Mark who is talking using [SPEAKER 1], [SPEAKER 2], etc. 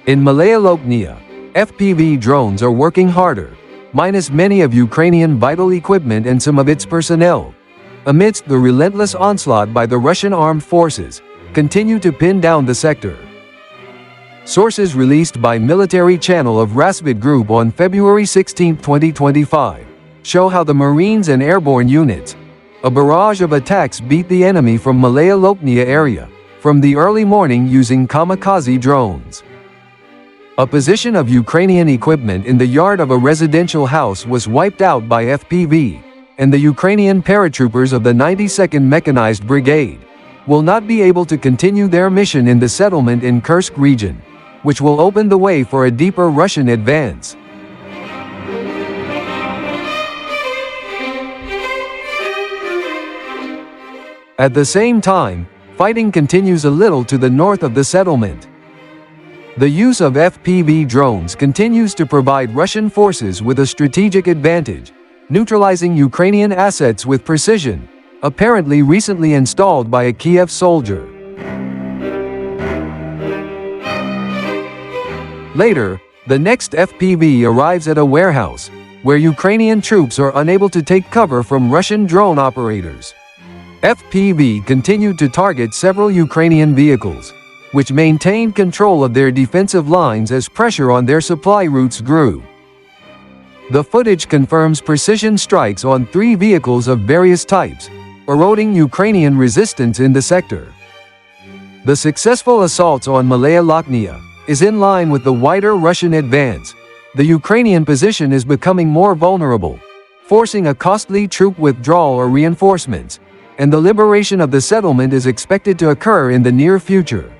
[SPEAKER 1] In Malaya Loknya, FPV drones are working harder, minus many of Ukrainian vital equipment and some of its personnel. Amidst the relentless onslaught by the Russian armed forces, continue to pin down the sector. Sources released by military channel of Rasvid Group on February 16, 2025, show how the Marines and airborne units, a barrage of attacks beat the enemy from Malaya Loknya area, from the early morning using kamikaze drones. A position of Ukrainian equipment in the yard of a residential house was wiped out by FPV, and the Ukrainian paratroopers of the 92nd Mechanized Brigade will not be able to continue their mission in the settlement in Kursk region, which will open the way for a deeper Russian advance. At the same time, fighting continues a little to the north of the settlement. The use of FPV drones continues to provide Russian forces with a strategic advantage, neutralizing Ukrainian assets with precision, apparently recently installed by a Kiev soldier. Later, the next FPV arrives at a warehouse, where Ukrainian troops are unable to take cover from Russian drone operators. FPV continued to target several Ukrainian vehicles, which maintained control of their defensive lines as pressure on their supply routes grew. The footage confirms precision strikes on 3 vehicles of various types, eroding Ukrainian resistance in the sector. The successful assaults on Malaya Loknya is in line with the wider Russian advance. The Ukrainian position is becoming more vulnerable, forcing a costly troop withdrawal or reinforcements, and the liberation of the settlement is expected to occur in the near future.